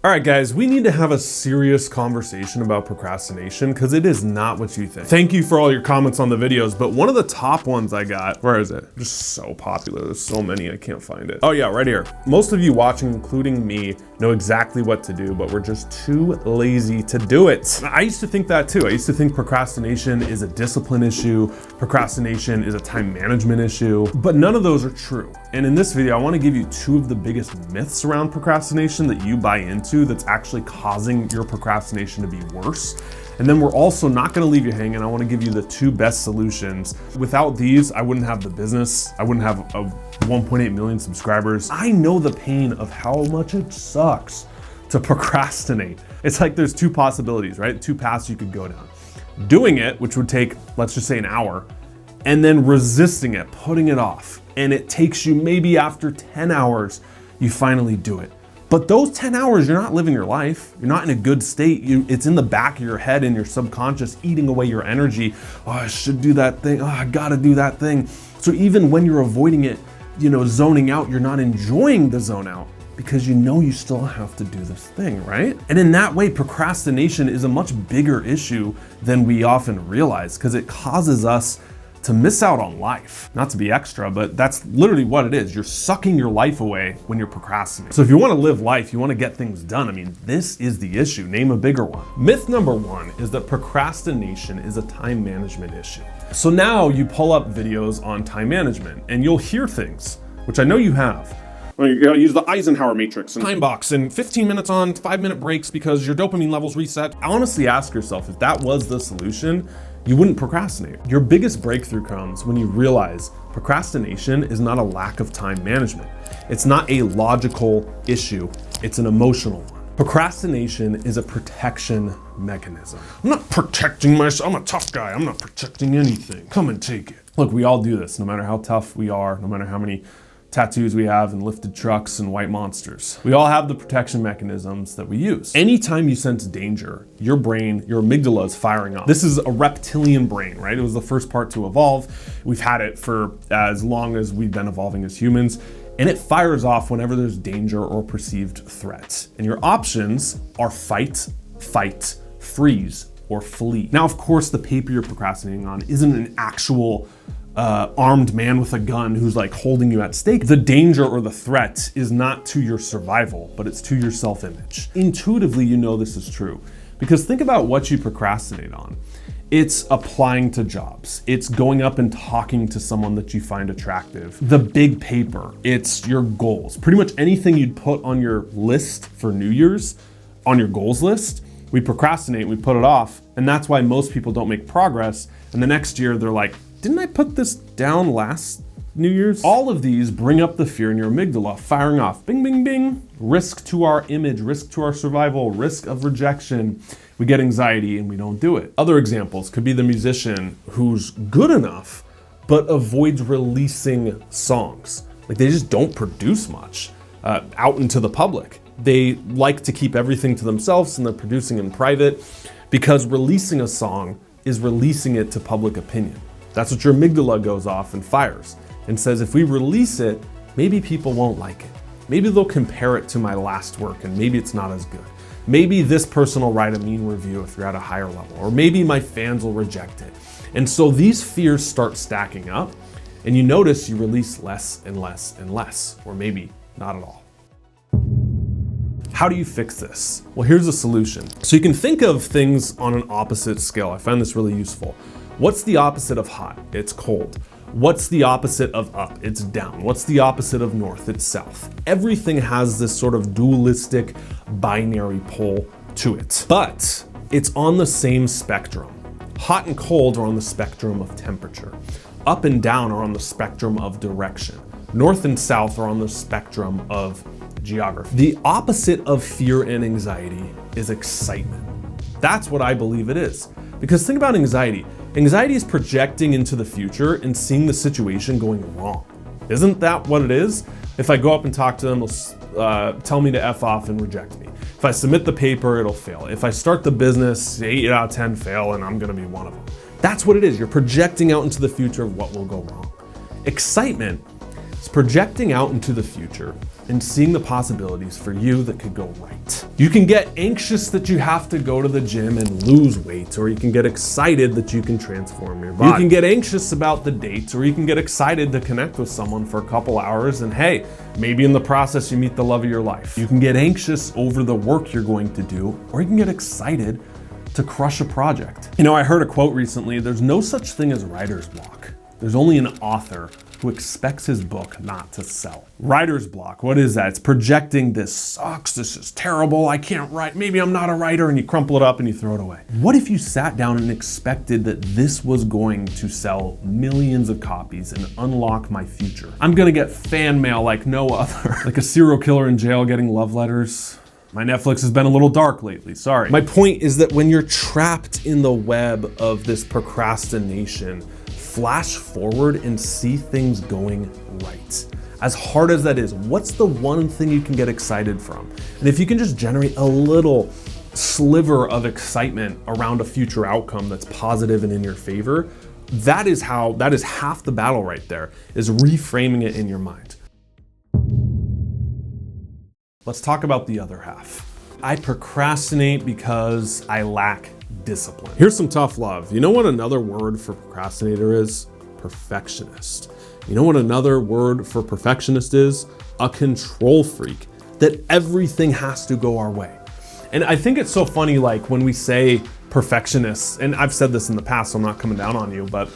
All right, guys, we need to have a serious conversation about procrastination because it is not what you think. Thank you for all your comments on the videos, but one of the top ones I got, where is it? Just so popular, there's so many, I can't find it. Oh yeah, right here. Most of you watching, including me, know exactly what to do, but we're just too lazy to do it. I used to think that too. I used to think procrastination is a discipline issue, procrastination is a time management issue, but none of those are true. And in this video, I wanna give you two of the biggest myths around procrastination that you buy into that's actually causing your procrastination to be worse. And then we're also not gonna leave you hanging. I wanna give you the two best solutions. Without these, I wouldn't have the business. I wouldn't have a 1.8 million subscribers. I know the pain of how much it sucks to procrastinate. It's like there's two possibilities, right? Two paths you could go down. Doing it, which would take, let's just say an hour, and then resisting it, putting it off. And it takes you maybe after 10 hours, you finally do it. But those 10 hours, you're not living your life. You're not in a good state. It's in the back of your head and your subconscious eating away your energy. Oh, I should do that thing. Oh, I gotta do that thing. So even when you're avoiding it, zoning out, you're not enjoying the zone out because you still have to do this thing, right? And in that way, procrastination is a much bigger issue than we often realize because it causes us to miss out on life. Not to be extra, but that's literally what it is. You're sucking your life away when you're procrastinating. So if you wanna live life, you wanna get things done, this is the issue. Name a bigger one. Myth number one is that procrastination is a time management issue. So now you pull up videos on time management and you'll hear things, which I know you have. You gotta use the Eisenhower matrix and time box and 15 minutes on, 5-minute breaks because your dopamine levels reset. Honestly, ask yourself if that was the solution, you wouldn't procrastinate. Your biggest breakthrough comes when you realize procrastination is not a lack of time management. It's not a logical issue, it's an emotional one. Procrastination is a protection mechanism. I'm not protecting myself, I'm a tough guy, I'm not protecting anything. Come and take it. Look, we all do this, no matter how tough we are, no matter how many tattoos we have and lifted trucks and white monsters. We all have the protection mechanisms that we use. Anytime you sense danger, your brain, your amygdala is firing off. This is a reptilian brain, right? It was the first part to evolve. We've had it for as long as we've been evolving as humans, and it fires off whenever there's danger or perceived threat. And your options are fight, freeze, or flee. Now, of course, the paper you're procrastinating on isn't an actual armed man with a gun who's like holding you at stake. The danger or the threat is not to your survival, but it's to your self-image. Intuitively, you know this is true because think about what you procrastinate on. It's applying to jobs. It's going up and talking to someone that you find attractive. The big paper, it's your goals. Pretty much anything you'd put on your list for New Year's, on your goals list, we procrastinate, we put it off, and that's why most people don't make progress. And the next year they're like, didn't I put this down last New Year's? All of these bring up the fear in your amygdala, firing off, bing, bing, bing. Risk to our image, risk to our survival, risk of rejection. We get anxiety and we don't do it. Other examples could be the musician who's good enough, but avoids releasing songs. Like they just don't produce much out into the public. They like to keep everything to themselves and they're producing in private because releasing a song is releasing it to public opinion. That's what your amygdala goes off and fires and says, if we release it, maybe people won't like it. Maybe they'll compare it to my last work and maybe it's not as good. Maybe this person will write a mean review if you're at a higher level, or maybe my fans will reject it. And so these fears start stacking up and you notice you release less and less and less, or maybe not at all. How do you fix this? Well, here's a solution. So you can think of things on an opposite scale. I find this really useful. What's the opposite of hot? It's cold. What's the opposite of up? It's down. What's the opposite of north? It's south. Everything has this sort of dualistic binary pole to it, but it's on the same spectrum. Hot and cold are on the spectrum of temperature. Up and down are on the spectrum of direction. North and south are on the spectrum of geography. The opposite of fear and anxiety is excitement. That's what I believe it is. Because think about anxiety. Anxiety is projecting into the future and seeing the situation going wrong. Isn't that what it is? If I go up and talk to them, they'll tell me to F off and reject me. If I submit the paper, it'll fail. If I start the business, 8 out of 10 fail and I'm gonna be one of them. That's what it is. You're projecting out into the future of what will go wrong. Excitement It's projecting out into the future and seeing the possibilities for you that could go right. You can get anxious that you have to go to the gym and lose weight, or you can get excited that you can transform your body. You can get anxious about the dates, or you can get excited to connect with someone for a couple hours and hey, maybe in the process you meet the love of your life. You can get anxious over the work you're going to do, or you can get excited to crush a project. You know, I heard a quote recently, there's no such thing as writer's block. There's only an author who expects his book not to sell. Writer's block, what is that? It's projecting this sucks, this is terrible, I can't write, maybe I'm not a writer, and you crumple it up and you throw it away. What if you sat down and expected that this was going to sell millions of copies and unlock my future? I'm gonna get fan mail like no other. Like a serial killer in jail getting love letters. My Netflix has been a little dark lately, sorry. My point is that when you're trapped in the web of this procrastination, flash forward and see things going right. As hard as that is, what's the one thing you can get excited from? And if you can just generate a little sliver of excitement around a future outcome that's positive and in your favor, that is half the battle right there, is reframing it in your mind. Let's talk about the other half. I procrastinate because I lack discipline. Here's some tough love. You know what another word for procrastinator is? Perfectionist. You know what another word for perfectionist is? A control freak, that everything has to go our way. And I think it's so funny, like when we say perfectionists, and I've said this in the past, so I'm not coming down on you, but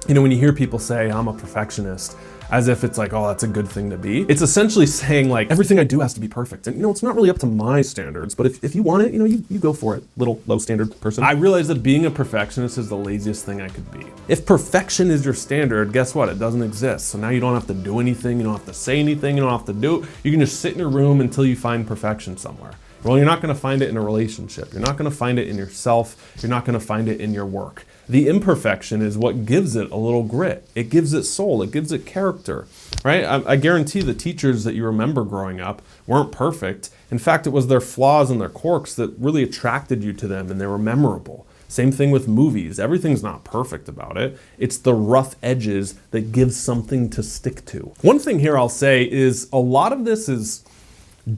you know, when you hear people say, I'm a perfectionist, as if it's like, oh, that's a good thing to be. It's essentially saying like, everything I do has to be perfect. And you know, it's not really up to my standards, but if you want it, you know, you go for it, little low standard person. I realize that being a perfectionist is the laziest thing I could be. If perfection is your standard, guess what? It doesn't exist. So now you don't have to do anything, you don't have to say anything, you don't have to do it. You can just sit in your room until you find perfection somewhere. Well, you're not gonna find it in a relationship. You're not gonna find it in yourself. You're not gonna find it in your work. The imperfection is what gives it a little grit. It gives it soul, it gives it character, right? I guarantee the teachers that you remember growing up weren't perfect. In fact, it was their flaws and their quirks that really attracted you to them and they were memorable. Same thing with movies. Everything's not perfect about it. It's the rough edges that give something to stick to. One thing here I'll say is a lot of this is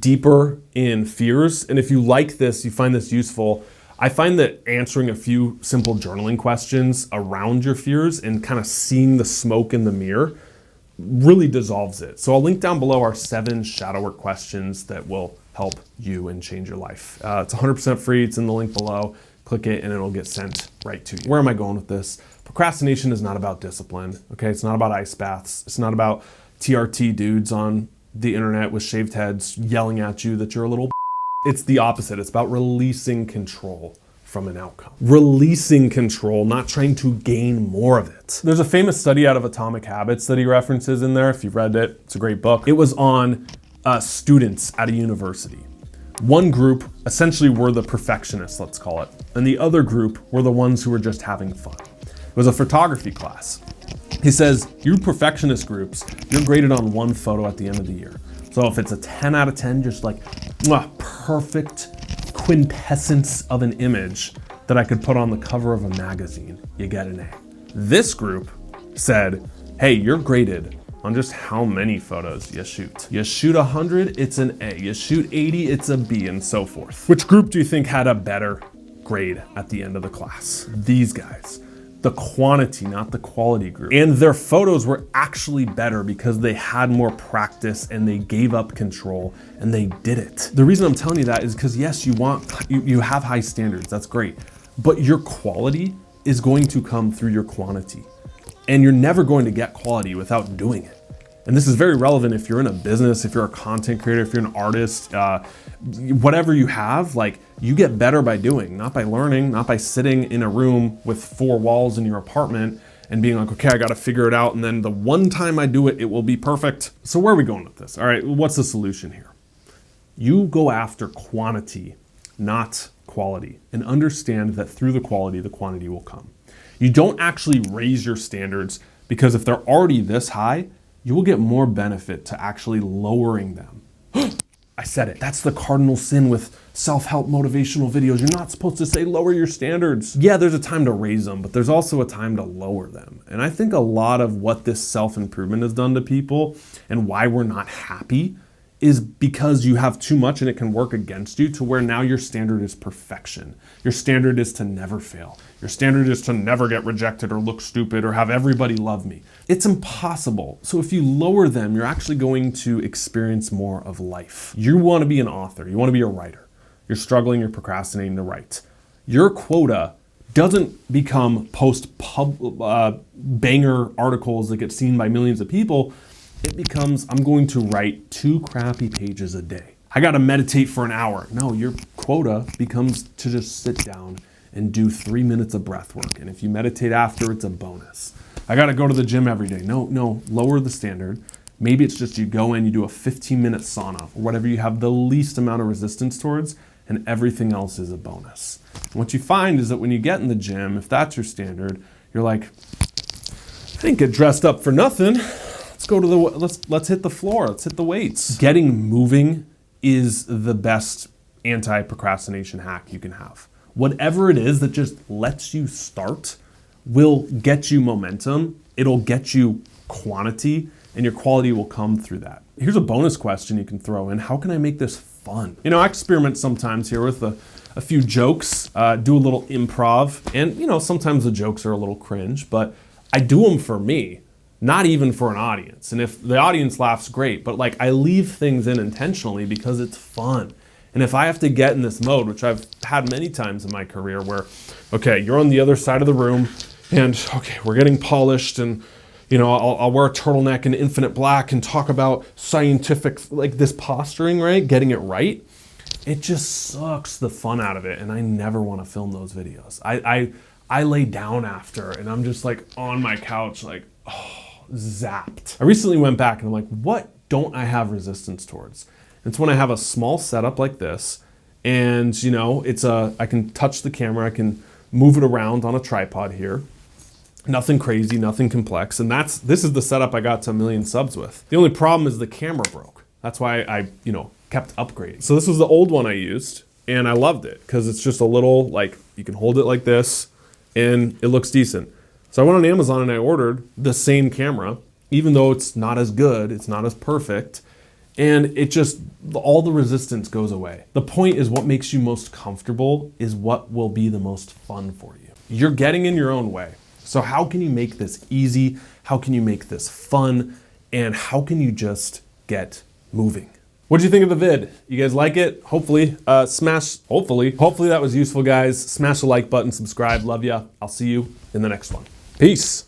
deeper in fears. And if you like this, you find this useful, I find that answering a few simple journaling questions around your fears and kind of seeing the smoke in the mirror really dissolves it. So I'll link down below our 7 shadow work questions that will help you and change your life. It's 100% free, it's in the link below. Click it and it'll get sent right to you. Where am I going with this? Procrastination is not about discipline, okay? It's not about ice baths. It's not about TRT dudes on the internet with shaved heads yelling at you that you're a little. It's the opposite. It's about releasing control from an outcome. Releasing control, not trying to gain more of it. There's a famous study out of Atomic Habits that he references in there. If you've read it, it's a great book. It was on students at a university. One group essentially were the perfectionists, let's call it, and the other group were the ones who were just having fun. It was a photography class. He says, you perfectionist groups, you're graded on one photo at the end of the year. So if it's a 10 out of 10, just like perfect quintessence of an image that I could put on the cover of a magazine, you get an A. This group said, hey, you're graded on just how many photos you shoot. You shoot 100, it's an A. You shoot 80, it's a B, and so forth. Which group do you think had a better grade at the end of the class? These guys. The quantity, not the quality group. And their photos were actually better because they had more practice and they gave up control and they did it. The reason I'm telling you that is because yes, you have high standards, that's great. But your quality is going to come through your quantity. And you're never going to get quality without doing it. And this is very relevant if you're in a business, if you're a content creator, if you're an artist, whatever you have, like you get better by doing, not by learning, not by sitting in a room with 4 walls in your apartment and being like, okay, I got to figure it out. And then the one time I do it, it will be perfect. So where are we going with this? All right, what's the solution here? You go after quantity, not quality, and understand that through the quantity will come. You don't actually raise your standards because if they're already this high, you will get more benefit to actually lowering them. I said it. That's the cardinal sin with self-help motivational videos. You're not supposed to say lower your standards. Yeah, there's a time to raise them, but there's also a time to lower them. And I think a lot of what this self-improvement has done to people and why we're not happy is because you have too much and it can work against you to where now your standard is perfection. Your standard is to never fail. Your standard is to never get rejected or look stupid or have everybody love me. It's impossible. So if you lower them, you're actually going to experience more of life. You want to be an author. You want to be a writer. You're struggling, you're procrastinating to write. Your quota doesn't become banger articles that get seen by millions of people. It becomes, I'm going to write 2 crappy pages a day. I got to meditate for an hour. No, your quota becomes to just sit down and do 3 minutes of breath work. And if you meditate after, it's a bonus. I got to go to the gym every day. No, lower the standard. Maybe it's just you go in, you do a 15-minute sauna or whatever you have the least amount of resistance towards, and everything else is a bonus. And what you find is that when you get in the gym, if that's your standard, you're like, I didn't get dressed up for nothing. Let's hit the floor. Let's hit the weights. Getting moving is the best anti-procrastination hack you can have. Whatever it is that just lets you start will get you momentum. It'll get you quantity, and your quality will come through that. Here's a bonus question you can throw in. How can I make this fun? You know, I experiment sometimes here with a few jokes, do a little improv, and you know, sometimes the jokes are a little cringe, but I do them for me. Not even for an audience. And if the audience laughs, great, but like I leave things in intentionally because it's fun. And if I have to get in this mode, which I've had many times in my career where, okay, you're on the other side of the room and okay, we're getting polished and you know, I'll wear a turtleneck in infinite black and talk about scientific, like this posturing, right? Getting it right. It just sucks the fun out of it. And I never want to film those videos. I lay down after and I'm just like on my couch, like, oh, zapped. I recently went back and I'm like, what don't I have resistance towards? It's when I have a small setup like this and you know, I can touch the camera, I can move it around on a tripod here. Nothing crazy, nothing complex. And this is the setup I got to 1 million subs with. The only problem is the camera broke. That's why I, you know, kept upgrading. So this was the old one I used and I loved it because it's just a little, like, you can hold it like this and it looks decent. So I went on Amazon and I ordered the same camera, even though it's not as good, it's not as perfect, and it just, all the resistance goes away. The point is what makes you most comfortable is what will be the most fun for you. You're getting in your own way. So how can you make this easy? How can you make this fun? And how can you just get moving? What did you think of the vid? You guys like it? Hopefully that was useful, guys. Smash the like button, subscribe, love ya. I'll see you in the next one. Peace.